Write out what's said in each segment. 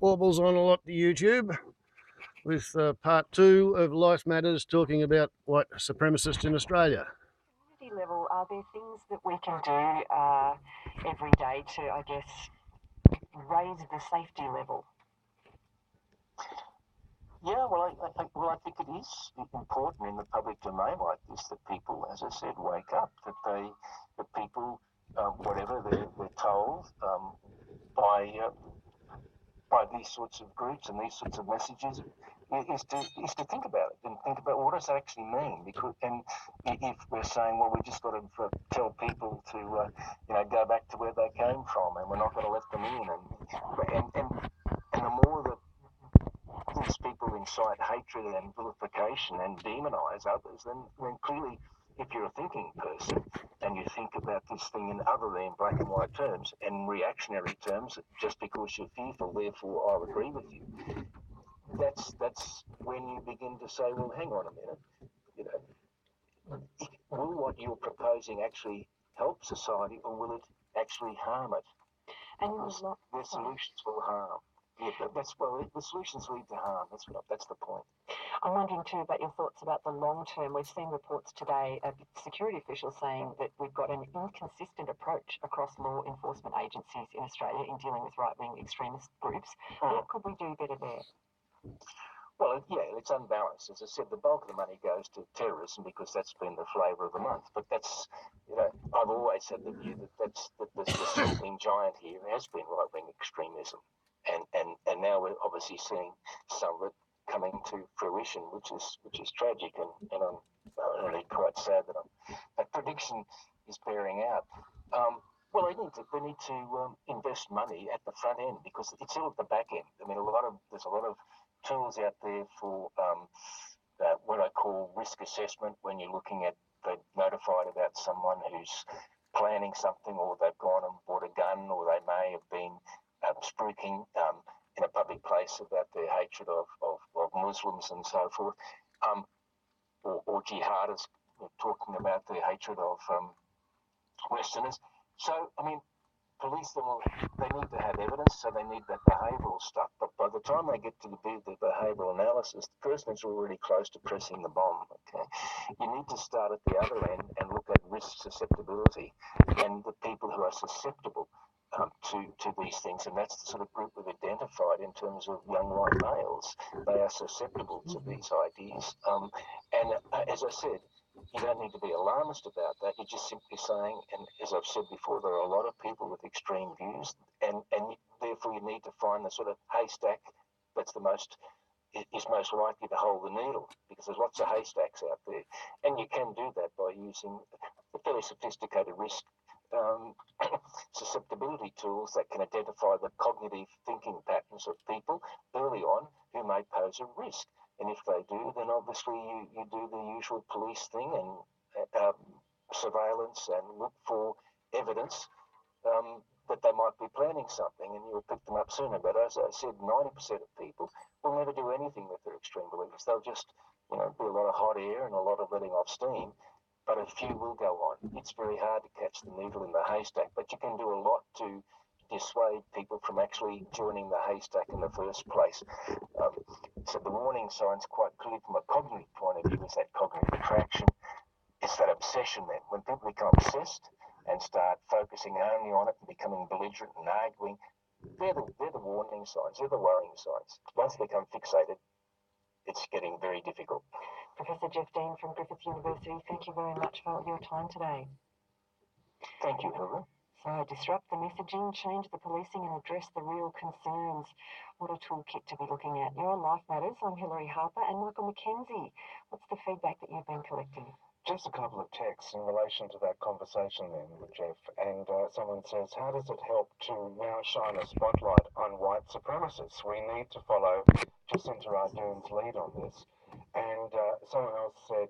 Warbles on a lot to YouTube with part 2 of Life Matters, talking about white supremacists in Australia. Community level, are there things that we can do every day to, I guess, raise the safety level? Yeah, well, I think it is important in the public domain like this that people, as I said, wake up. That people, whatever they're told by these sorts of groups and these sorts of messages, is to think about it and think about what does that actually mean. Because if we're saying, well, we just got to tell people to go back to where they came from, and we're not going to let them in, and the more that these people incite hatred and vilification and demonize others, then clearly, if you're a thinking person and you think about this thing in other than black and white terms and reactionary terms, just because you're fearful, therefore I'll agree with you. That's when you begin to say, well, hang on a minute, will what you're proposing actually help society, or will it actually harm it? And because their solutions will harm. Yeah, the solutions lead to harm. That's the point. I'm wondering too about your thoughts about the long term. We've seen reports today of security officials saying that we've got an inconsistent approach across law enforcement agencies in Australia in dealing with right-wing extremist groups. What could we do better there? Well, yeah, it's unbalanced. As I said, the bulk of the money goes to terrorism because that's been the flavour of the month. But that's, I've always had the view that the sleeping giant here has been right-wing extremism. And now we're obviously seeing some of it coming to fruition, which is tragic, and I'm really quite sad that prediction is bearing out. Well, they need to invest money at the front end because it's all at the back end. I mean, there's a lot of tools out there for what I call risk assessment when you're looking at, they're notified about someone who's planning something, or they've gone and bought a gun, or they may have been spruiking in a public place about their hatred of Muslims and so forth, or jihadists talking about their hatred of Westerners. So, I mean, police, they need to have evidence, so they need that behavioural stuff. But by the time they get to the behavioural analysis, the person is already close to pressing the bomb. Okay, you need to start at the other end and look at risk susceptibility and the people who are susceptible to these things, and that's the sort of group we've identified in terms of young white males. They are susceptible to these ideas, and as I said, you don't need to be alarmist about that. You're just simply saying, and as I've said before, there are a lot of people with extreme views, and therefore you need to find the sort of haystack that's is most likely to hold the needle, because there's lots of haystacks out there, and you can do that by using the fairly sophisticated risk susceptibility tools that can identify the cognitive thinking patterns of people early on who may pose a risk. And if they do, then obviously you do the usual police thing and surveillance and look for evidence that they might be planning something, and you'll pick them up sooner. But as I said, 90% of people will never do anything with their extreme beliefs. They'll just, be a lot of hot air and a lot of letting off steam. But a few will go on. It's very hard to catch the needle in the haystack, but you can do a lot to dissuade people from actually joining the haystack in the first place. So the warning sign's quite clear from a cognitive point of view, is that cognitive attraction. It's that obsession then. When people become obsessed and start focusing only on it and becoming belligerent and arguing, they're the warning signs, they're the worrying signs. Once they become fixated, it's getting very difficult. Professor Jeff Dean from Griffith University, thank you very much for your time today. Thank you, Hilda. So, disrupt the messaging, change the policing, and address the real concerns. What a toolkit to be looking at. You're on Life Matters. I'm Hilary Harper and Michael McKenzie. What's the feedback that you've been collecting? Just a couple of texts in relation to that conversation then with Jeff, and someone says, how does it help to now shine a spotlight on white supremacists? We need to follow Jacinta Ardern's lead on this. And someone else said,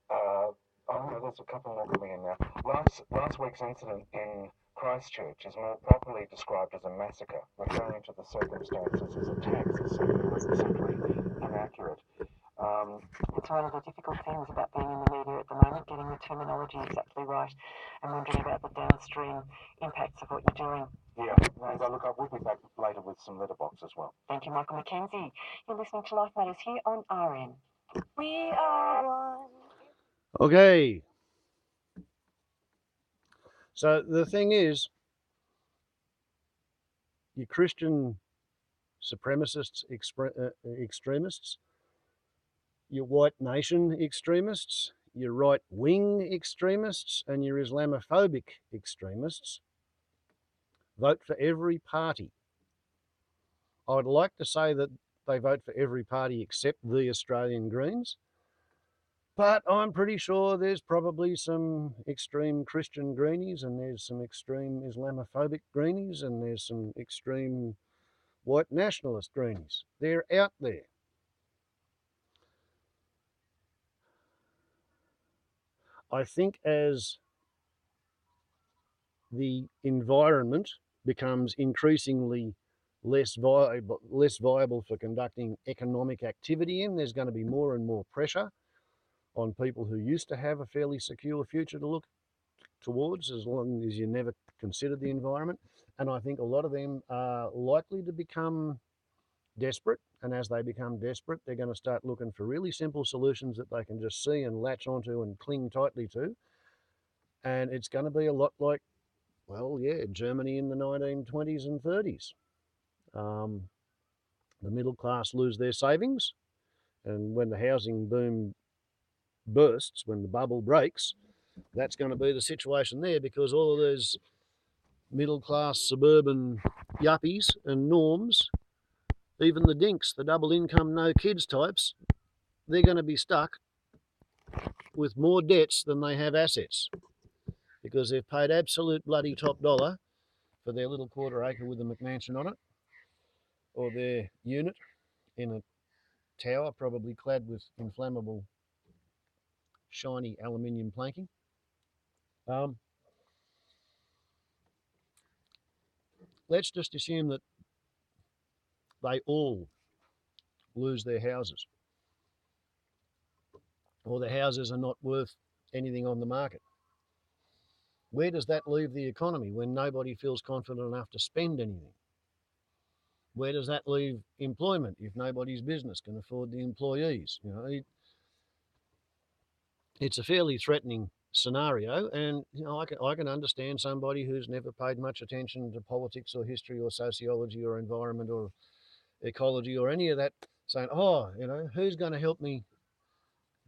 there's a couple more coming in now. Last week's incident in Christchurch is more properly described as a massacre, referring to the circumstances as attacks is simply inaccurate. It's one of the difficult things about being in the media at the moment, getting the terminology exactly right and wondering about the downstream impacts of what you're doing. Yeah, and look, I will be back later with some letterbox as well. Thank you, Michael Mackenzie. You're listening to Life Matters here on RN. We are one. Okay. So the thing is, you Christian supremacists, extremists, your white nation extremists, your right-wing extremists, and your Islamophobic extremists vote for every party. I would like to say that they vote for every party except the Australian Greens, but I'm pretty sure there's probably some extreme Christian greenies, and there's some extreme Islamophobic greenies, and there's some extreme white nationalist greenies. They're out there. I think as the environment becomes increasingly less viable for conducting economic activity in, there's going to be more and more pressure on people who used to have a fairly secure future to look towards, as long as you never considered the environment. And I think a lot of them are likely to become desperate, and as they become desperate, they're going to start looking for really simple solutions that they can just see and latch onto and cling tightly to. And it's going to be a lot like, well, yeah, Germany in the 1920s and 30s. The middle class lose their savings, and when the housing boom bursts, when the bubble breaks, that's going to be the situation there, because all of those middle class suburban yuppies and norms, even the dinks, the double income, no kids types, they're going to be stuck with more debts than they have assets, because they've paid absolute bloody top dollar for their little quarter acre with a McMansion on it, or their unit in a tower probably clad with inflammable shiny aluminium planking. Let's just assume that they all lose their houses, or the houses are not worth anything on the market. Where does that leave the economy when nobody feels confident enough to spend anything? Where does that leave employment if nobody's business can afford the employees? You know, it's a fairly threatening scenario, and you know, I can understand somebody who's never paid much attention to politics or history or sociology or environment or ecology or any of that, saying, oh, you know, who's going to help me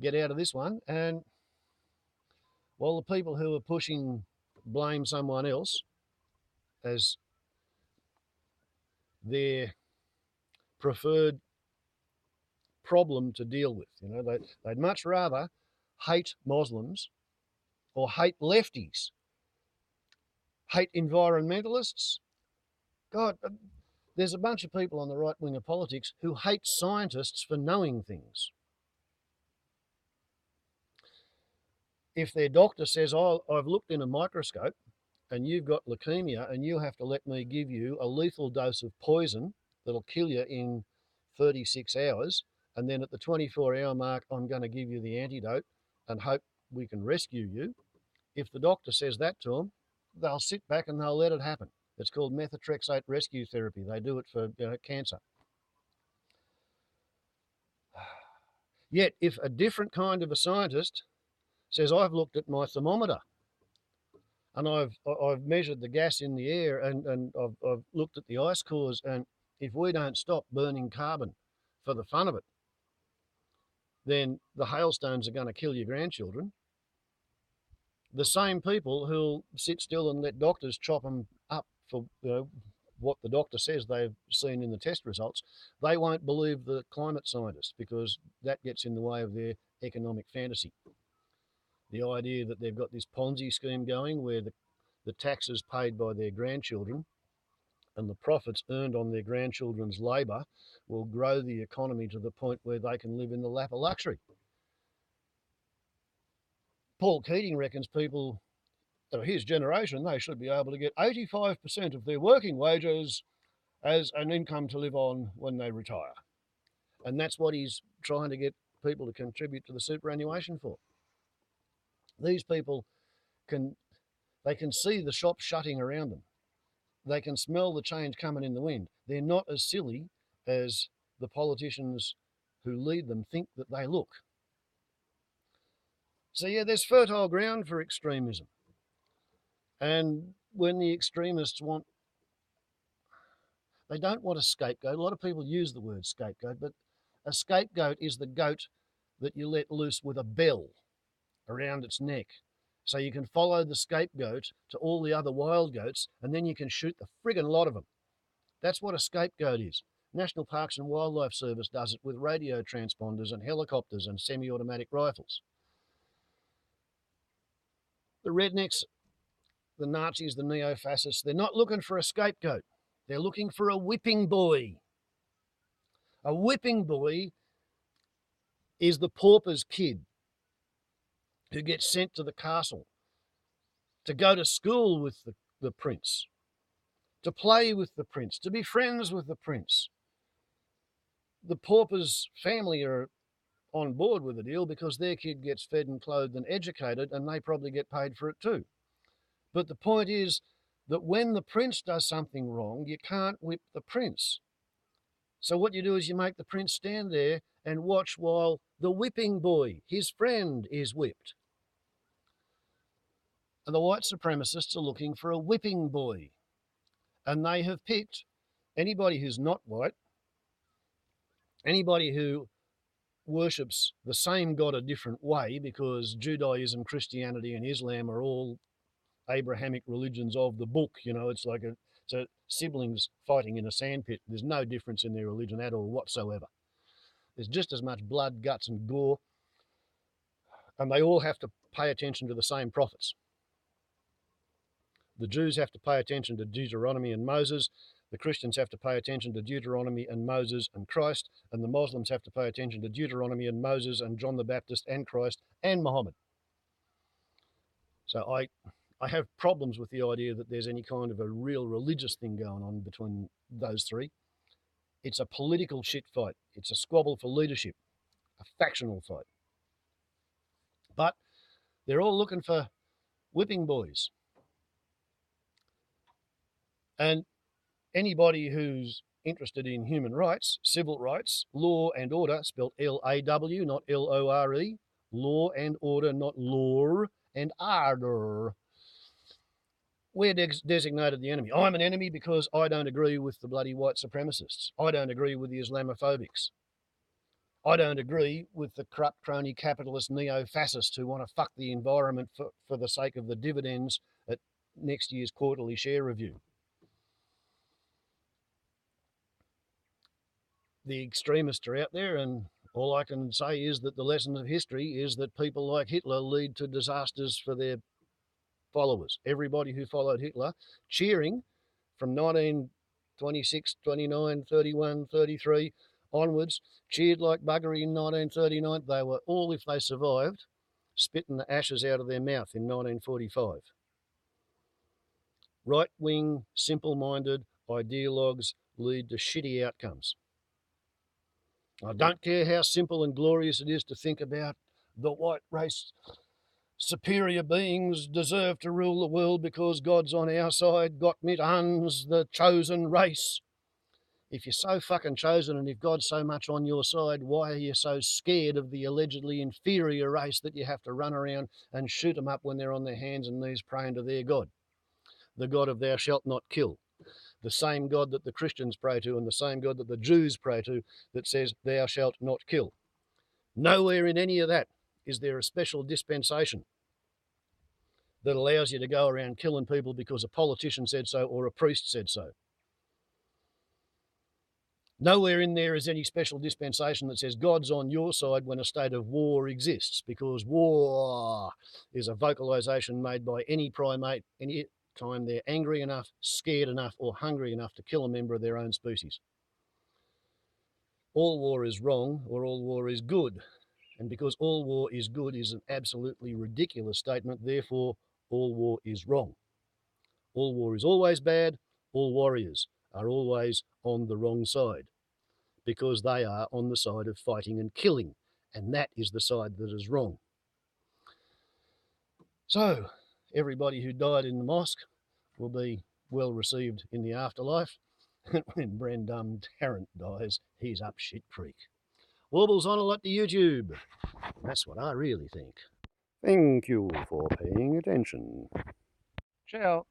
get out of this one? And well, the people who are pushing blame someone else as their preferred problem to deal with, you know, they'd much rather hate Muslims or hate lefties, hate environmentalists. God, there's a bunch of people on the right wing of politics who hate scientists for knowing things. If their doctor says, oh, I've looked in a microscope and you've got leukemia and you have to let me give you a lethal dose of poison that'll kill you in 36 hours, and then at the 24-hour mark, I'm going to give you the antidote and hope we can rescue you. If the doctor says that to them, they'll sit back and they'll let it happen. It's called methotrexate rescue therapy. They do it for cancer. Yet, if a different kind of a scientist says, I've looked at my thermometer and I've measured the gas in the air, and I've looked at the ice cores, and if we don't stop burning carbon for the fun of it, then the hailstones are going to kill your grandchildren. The same people who'll sit still and let doctors chop them up for what the doctor says they've seen in the test results, they won't believe the climate scientists, because that gets in the way of their economic fantasy. The idea that they've got this Ponzi scheme going where the taxes paid by their grandchildren and the profits earned on their grandchildren's labour will grow the economy to the point where they can live in the lap of luxury. Paul Keating reckons people of his generation, they should be able to get 85% of their working wages as an income to live on when they retire. And that's what he's trying to get people to contribute to the superannuation for. These people can see the shops shutting around them. they can smell the change coming in the wind. They're not as silly as the politicians who lead them think that they look. So yeah, there's fertile ground for extremism. And when the extremists they don't want a scapegoat. A lot of people use the word scapegoat, but a scapegoat is the goat that you let loose with a bell around its neck. So you can follow the scapegoat to all the other wild goats, and then you can shoot the friggin' lot of them. That's what a scapegoat is. National Parks and Wildlife Service does it with radio transponders and helicopters and semi-automatic rifles. The rednecks, the Nazis, the neo-fascists, they're not looking for a scapegoat. They're looking for a whipping boy. A whipping boy is the pauper's kid who gets sent to the castle to go to school with the prince, to play with the prince, to be friends with the prince. The pauper's family are on board with the deal because their kid gets fed and clothed and educated, and they probably get paid for it too. But the point is that when the prince does something wrong, you can't whip the prince. So what you do is you make the prince stand there and watch while the whipping boy, his friend, is whipped. And the white supremacists are looking for a whipping boy. And they have picked anybody who's not white, anybody who worships the same God a different way, because Judaism, Christianity and Islam are all Abrahamic religions of the book. You know, it's like siblings fighting in a sandpit. There's no difference in their religion at all whatsoever. There's just as much blood, guts and gore, and they all have to pay attention to the same prophets. The Jews have to pay attention to Deuteronomy and Moses. The Christians have to pay attention to Deuteronomy and Moses and Christ. And the Muslims have to pay attention to Deuteronomy and Moses and John the Baptist and Christ and Muhammad. So I have problems with the idea that there's any kind of a real religious thing going on between those three. It's a political shit fight. It's a squabble for leadership, a factional fight. But they're all looking for whipping boys. And anybody who's interested in human rights, civil rights, law and order, spelled L-A-W, not L-O-R-E, law and order, not lore and ardour. We're designated the enemy. I'm an enemy because I don't agree with the bloody white supremacists. I don't agree with the Islamophobics. I don't agree with the corrupt crony capitalist neo-fascists who want to fuck the environment for the sake of the dividends at next year's quarterly share review. The extremists are out there, and all I can say is that the lesson of history is that people like Hitler lead to disasters for their followers. Everybody who followed Hitler, cheering from 1926, 29, 31, 33 onwards, cheered like buggery in 1939. They were all, if they survived, spitting the ashes out of their mouth in 1945. Right-wing, simple-minded ideologues lead to shitty outcomes. I don't care how simple and glorious it is to think about the white race superior beings deserve to rule the world because God's on our side, Gott mit uns, the chosen race. If you're so fucking chosen and if God's so much on your side, why are you so scared of the allegedly inferior race that you have to run around and shoot them up when they're on their hands and knees praying to their God? The God of thou shalt not kill. The same God that the Christians pray to and the same God that the Jews pray to that says thou shalt not kill. Nowhere in any of that is there a special dispensation that allows you to go around killing people because a politician said so or a priest said so. Nowhere in there is any special dispensation that says God's on your side when a state of war exists, because war is a vocalization made by any primate any time they're angry enough, scared enough, or hungry enough to kill a member of their own species. All war is wrong, or all war is good. And because all war is good is an absolutely ridiculous statement, therefore all war is wrong. All war is always bad. All warriors are always on the wrong side because they are on the side of fighting and killing, and that is the side that is wrong. So everybody who died in the mosque will be well received in the afterlife. And when Brendum Tarrant dies, he's up shit creek. Warbles on a lot to YouTube. That's what I really think. Thank you for paying attention. Ciao.